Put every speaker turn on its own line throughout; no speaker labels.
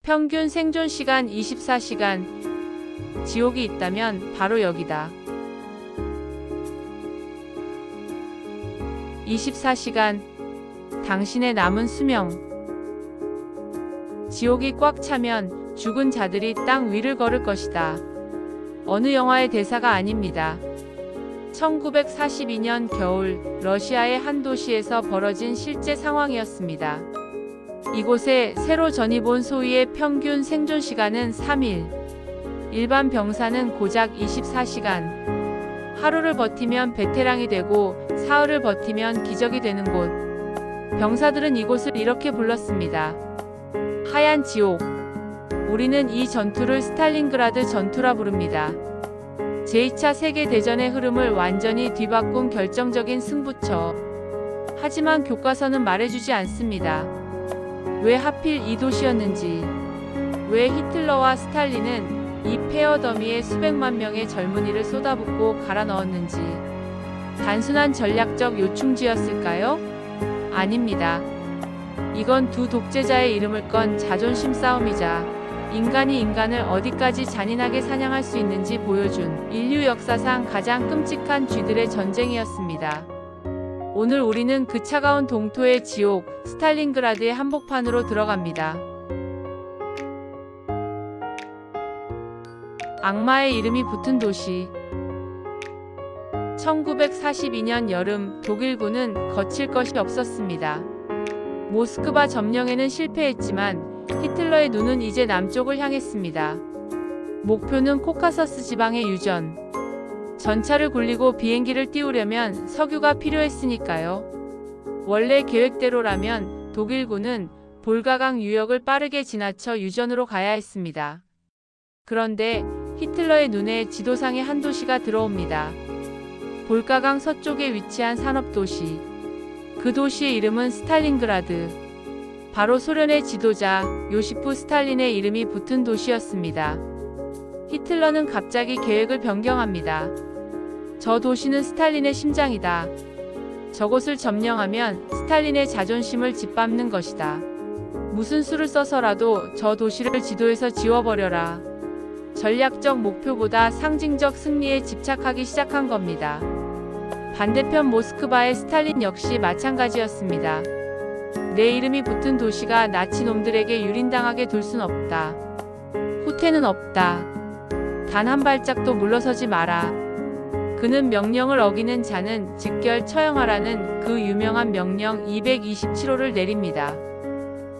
평균 생존 시간 24시간. 지옥이 있다면 바로 여기다. 24시간. 당신의 남은 수명. 지옥이 꽉 차면 죽은 자들이 땅 위를 걸을 것이다. 어느 영화의 대사가 아닙니다. 1942년 겨울 러시아의 한 도시에서 벌어진 실제 상황이었습니다. 이곳에 새로 전입 온 소위의 평균 생존 시간은 3일. 일반 병사는 고작 24시간. 하루를 버티면 베테랑이 되고 사흘을 버티면 기적이 되는 곳. 병사들은 이곳을 이렇게 불렀습니다. 하얀 지옥. 우리는 이 전투를 스탈린그라드 전투라 부릅니다. 제2차 세계대전의 흐름을 완전히 뒤바꾼 결정적인 승부처. 하지만 교과서는 말해주지 않습니다. 왜 하필 이 도시였는지, 왜 히틀러와 스탈린은 이 폐허 더미에 수백만 명의 젊은이를 쏟아붓고 갈아 넣었는지. 단순한 전략적 요충지였을까요? 아닙니다. 이건 두 독재자의 이름을 건 자존심 싸움이자 인간이 인간을 어디까지 잔인하게 사냥할 수 있는지 보여준 인류 역사상 가장 끔찍한 쥐들의 전쟁이었습니다. 오늘 우리는 그 차가운 동토의 지옥, 스탈린그라드의 한복판으로 들어갑니다. 악마의 이름이 붙은 도시. 1942년 여름 독일군은 거칠 것이 없었습니다. 모스크바 점령에는 실패했지만 히틀러의 눈은 이제 남쪽을 향했습니다. 목표는 코카서스 지방의 유전. 전차를 굴리고 비행기를 띄우려면 석유가 필요했으니까요. 원래 계획대로라면 독일군은 볼가강 유역을 빠르게 지나쳐 유전으로 가야 했습니다. 그런데 히틀러의 눈에 지도상의 한 도시가 들어옵니다. 볼가강 서쪽에 위치한 산업도시. 그 도시의 이름은 스탈린그라드. 바로 소련의 지도자 요시프 스탈린의 이름이 붙은 도시였습니다. 히틀러는 갑자기 계획을 변경합니다. 저 도시는 스탈린의 심장이다. 저곳을 점령하면 스탈린의 자존심을 짓밟는 것이다. 무슨 수를 써서라도 저 도시를 지도에서 지워버려라. 전략적 목표보다 상징적 승리에 집착하기 시작한 겁니다. 반대편 모스크바의 스탈린 역시 마찬가지였습니다. 내 이름이 붙은 도시가 나치놈들에게 유린당하게 둘 순 없다. 후퇴는 없다. 단 한 발짝도 물러서지 마라. 그는 명령을 어기는 자는 즉결 처형하라는 그 유명한 명령 227호를 내립니다.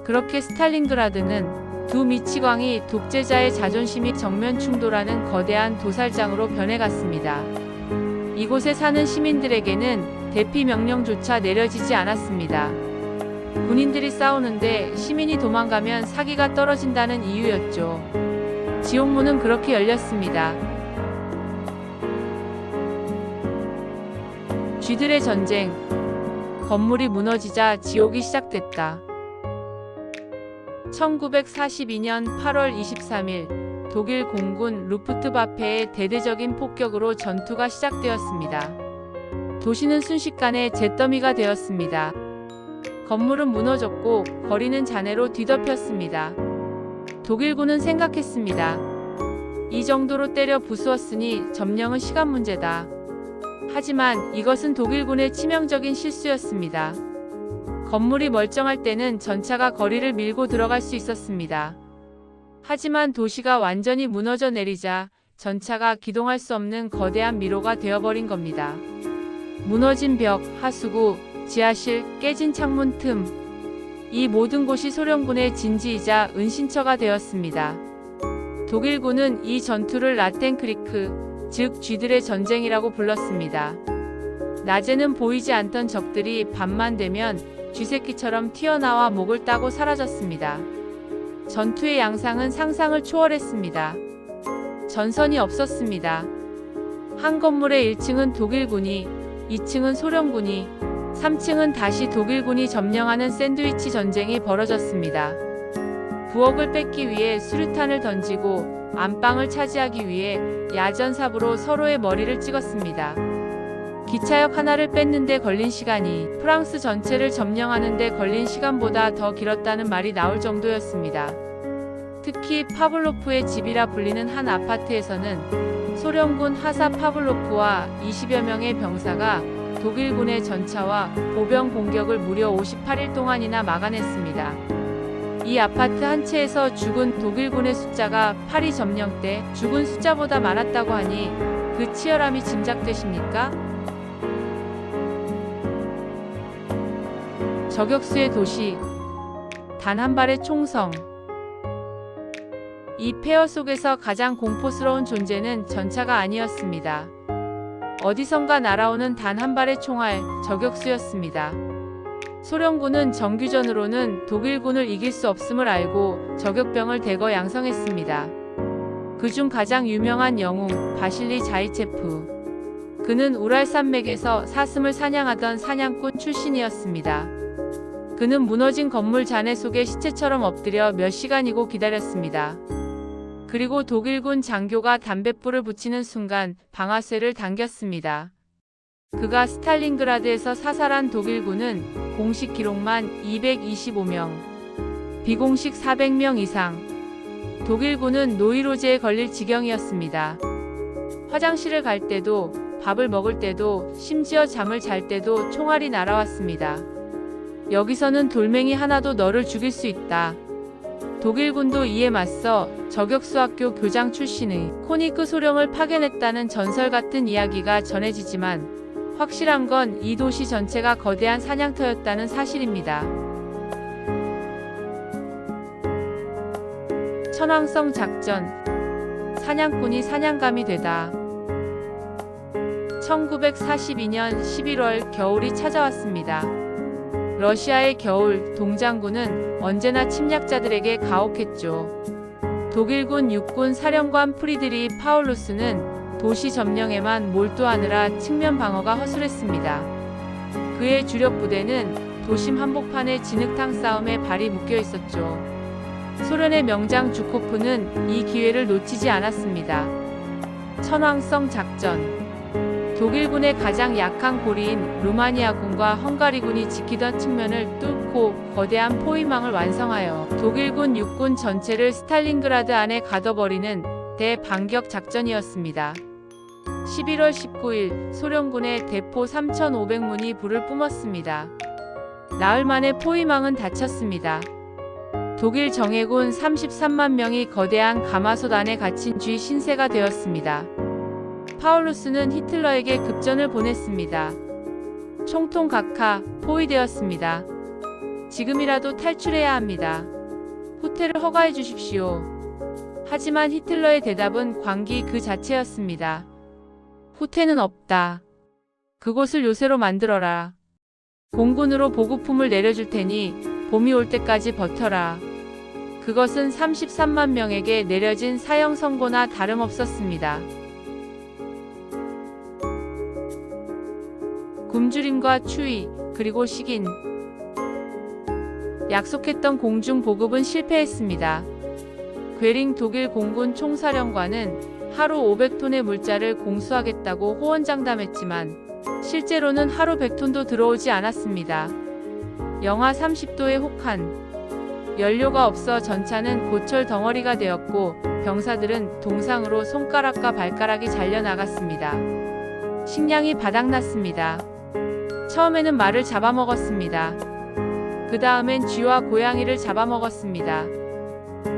그렇게 스탈린그라드는 두 미치광이 독재자의 자존심이 정면 충돌하는 거대한 도살장으로 변해갔습니다. 이곳에 사는 시민들에게는 대피 명령조차 내려지지 않았습니다. 군인들이 싸우는데 시민이 도망가면 사기가 떨어진다는 이유였죠. 지옥문은 그렇게 열렸습니다. 쥐들의 전쟁. 건물이 무너지자 지옥이 시작됐다. 1942년 8월 23일 독일 공군 루프트와페의 대대적인 폭격으로 전투가 시작되었습니다. 도시는 순식간에 잿더미가 되었습니다. 건물은 무너졌고 거리는 잔해로 뒤덮였습니다. 독일군은 생각했습니다. 이 정도로 때려 부수었으니 점령은 시간 문제다. 하지만 이것은 독일군의 치명적인 실수였습니다. 건물이 멀쩡할 때는 전차가 거리를 밀고 들어갈 수 있었습니다. 하지만 도시가 완전히 무너져 내리자 전차가 기동할 수 없는 거대한 미로가 되어버린 겁니다. 무너진 벽, 하수구, 지하실, 깨진 창문 틈. 이 모든 곳이 소련군의 진지이자 은신처가 되었습니다. 독일군은 이 전투를 라텐크리크, 즉 쥐들의 전쟁이라고 불렀습니다. 낮에는 보이지 않던 적들이 밤만 되면 쥐새끼처럼 튀어나와 목을 따고 사라졌습니다. 전투의 양상은 상상을 초월했습니다. 전선이 없었습니다. 한 건물의 1층은 독일군이, 2층은 소련군이, 3층은 다시 독일군이 점령하는 샌드위치 전쟁이 벌어졌습니다. 부엌을 뺏기 위해 수류탄을 던지고 안방을 차지하기 위해 야전삽으로 서로의 머리를 찍었습니다. 기차역 하나를 뺏는데 걸린 시간이 프랑스 전체를 점령하는데 걸린 시간보다 더 길었다는 말이 나올 정도였습니다. 특히 파블로프의 집이라 불리는 한 아파트에서는 소련군 하사 파블로프와 20여 명의 병사가 독일군의 전차와 보병 공격을 무려 58일 동안이나 막아냈습니다. 이 아파트 한 채에서 죽은 독일군의 숫자가 파리 점령 때 죽은 숫자보다 많았다고 하니 그 치열함이 짐작되십니까? 저격수의 도시, 단 한 발의 총성. 이 폐허 속에서 가장 공포스러운 존재는 전차가 아니었습니다. 어디선가 날아오는 단 한 발의 총알, 저격수였습니다. 소련군은 정규전으로는 독일군을 이길 수 없음을 알고 저격병을 대거 양성했습니다. 그중 가장 유명한 영웅, 바실리 자이체프. 그는 우랄산맥에서 사슴을 사냥하던 사냥꾼 출신이었습니다. 그는 무너진 건물 잔해 속에 시체처럼 엎드려 몇 시간이고 기다렸습니다. 그리고 독일군 장교가 담뱃불을 붙이는 순간 방아쇠를 당겼습니다. 그가 스탈린그라드에서 사살한 독일군은 공식 기록만 225명, 비공식 400명 이상. 독일군은 노이로제에 걸릴 지경이었습니다. 화장실을 갈 때도, 밥을 먹을 때도, 심지어 잠을 잘 때도 총알이 날아왔습니다. 여기서는 돌멩이 하나도 너를 죽일 수 있다. 독일군도 이에 맞서 저격수학교 교장 출신의 코니크 소령을 파견했다는 전설 같은 이야기가 전해지지만 확실한 건 이 도시 전체가 거대한 사냥터였다는 사실입니다. 천왕성 작전, 사냥꾼이 사냥감이 되다. 1942년 11월 겨울이 찾아왔습니다. 러시아의 겨울, 동장군은 언제나 침략자들에게 가혹했죠. 독일군 육군 사령관 프리드리 파울루스는 도시 점령에만 몰두하느라 측면 방어가 허술했습니다. 그의 주력 부대는 도심 한복판의 진흙탕 싸움에 발이 묶여 있었죠. 소련의 명장 주코프는 이 기회를 놓치지 않았습니다. 천왕성 작전. 독일군의 가장 약한 고리인 루마니아군과 헝가리군이 지키던 측면을 뚫고 거대한 포위망을 완성하여 독일군 육군 전체를 스탈린그라드 안에 가둬버리는 대반격 작전이었습니다. 11월 19일 소련군의 대포 3,500문이 불을 뿜었습니다. 나흘 만에 포위망은 닫혔습니다. 독일 정예군 33만 명이 거대한 가마솥 안에 갇힌 쥐 신세가 되었습니다. 파울루스는 히틀러에게 급전을 보냈습니다. 총통 각하, 포위되었습니다. 지금이라도 탈출해야 합니다. 후퇴를 허가해 주십시오. 하지만 히틀러의 대답은 광기 그 자체였습니다. 후퇴는 없다. 그곳을 요새로 만들어라. 공군으로 보급품을 내려줄 테니 봄이 올 때까지 버텨라. 그것은 33만 명에게 내려진 사형 선고나 다름없었습니다. 굶주림과 추위, 그리고 식인. 약속했던 공중 보급은 실패했습니다. 괴링 독일 공군 총사령관은 하루 500톤의 물자를 공수하겠다고 호언장담했지만 실제로는 하루 100톤도 들어오지 않았습니다. 영하 30도의 혹한. 연료가 없어 전차는 고철 덩어리가 되었고 병사들은 동상으로 손가락과 발가락이 잘려나갔습니다. 식량이 바닥났습니다. 처음에는 말을 잡아먹었습니다. 그 다음엔 쥐와 고양이를 잡아먹었습니다.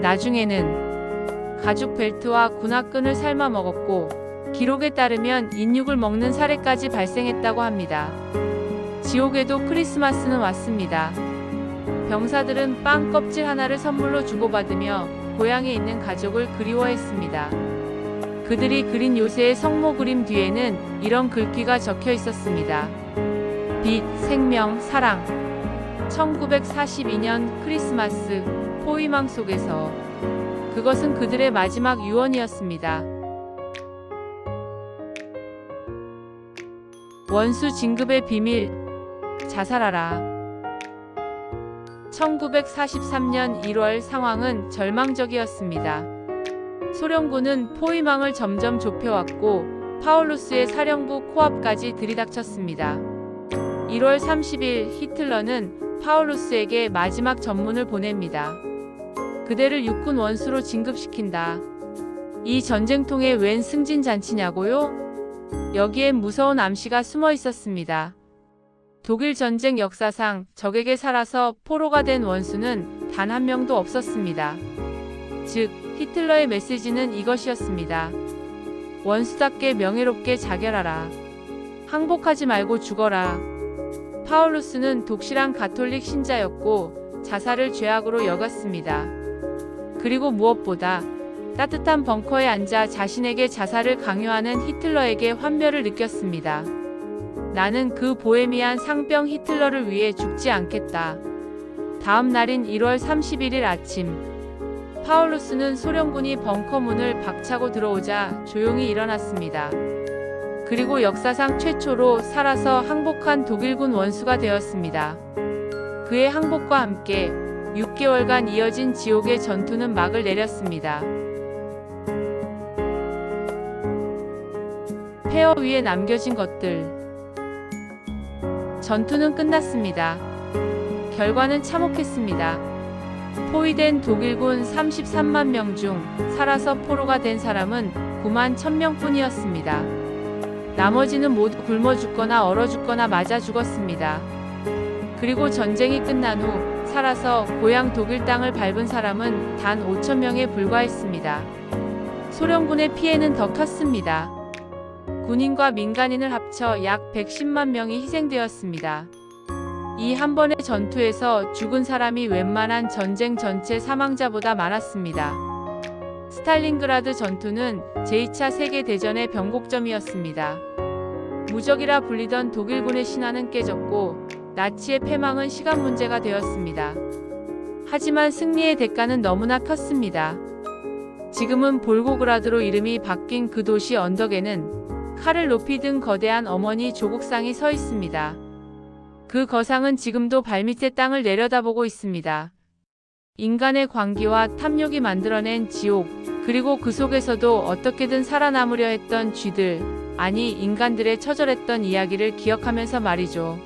나중에는 가죽 벨트와 군화끈을 삶아 먹었고 기록에 따르면 인육을 먹는 사례까지 발생했다고 합니다. 지옥에도 크리스마스는 왔습니다. 병사들은 빵 껍질 하나를 선물로 주고받으며 고향에 있는 가족을 그리워했습니다. 그들이 그린 요새의 성모 그림 뒤에는 이런 글귀가 적혀 있었습니다. 빛, 생명, 사랑. 1942년 크리스마스, 포위망 속에서. 그것은 그들의 마지막 유언이었습니다. 원수 진급의 비밀. 자살하라. 1943년 1월 상황은 절망적이었습니다. 소련군은 포위망을 점점 좁혀왔고 파울루스의 사령부 코앞까지 들이닥쳤습니다. 1월 30일 히틀러는 파울루스에게 마지막 전문을 보냅니다. 그대를 육군 원수로 진급시킨다. 이 전쟁통에 웬 승진잔치냐고요? 여기엔 무서운 암시가 숨어 있었습니다. 독일 전쟁 역사상 적에게 살아서 포로가 된 원수는 단 한 명도 없었습니다. 즉, 히틀러의 메시지는 이것이었습니다. 원수답게 명예롭게 자결하라. 항복하지 말고 죽어라. 파울루스는 독실한 가톨릭 신자였고 자살을 죄악으로 여겼습니다. 그리고 무엇보다 따뜻한 벙커에 앉아 자신에게 자살을 강요하는 히틀러에게 환멸을 느꼈습니다. 나는 그 보헤미안 상병 히틀러를 위해 죽지 않겠다. 다음 날인 1월 31일 아침, 파울루스는 소련군이 벙커 문을 박차고 들어오자 조용히 일어났습니다. 그리고 역사상 최초로 살아서 항복한 독일군 원수가 되었습니다. 그의 항복과 함께 6개월간 이어진 지옥의 전투는 막을 내렸습니다. 폐허 위에 남겨진 것들. 전투는 끝났습니다. 결과는 참혹했습니다. 포위된 독일군 33만 명 중 살아서 포로가 된 사람은 9만 1000명뿐이었습니다. 나머지는 모두 굶어 죽거나 얼어 죽거나 맞아 죽었습니다. 그리고 전쟁이 끝난 후 살아서 고향 독일 땅을 밟은 사람은 단 5,000명에 불과했습니다. 소련군의 피해는 더 컸습니다. 군인과 민간인을 합쳐 약 110만 명이 희생되었습니다. 이 한 번의 전투에서 죽은 사람이 웬만한 전쟁 전체 사망자보다 많았습니다. 스탈린그라드 전투는 제2차 세계대전의 변곡점이었습니다. 무적이라 불리던 독일군의 신화는 깨졌고 나치의 패망은 시간 문제가 되었습니다. 하지만 승리의 대가는 너무나 컸습니다. 지금은 볼고그라드로 이름이 바뀐 그 도시 언덕에는 칼을 높이 든 거대한 어머니 조국상이 서 있습니다. 그 거상은 지금도 발밑의 땅을 내려다보고 있습니다. 인간의 광기와 탐욕이 만들어낸 지옥, 그리고 그 속에서도 어떻게든 살아남으려 했던 쥐들, 아니 인간들의 처절했던 이야기를 기억하면서 말이죠.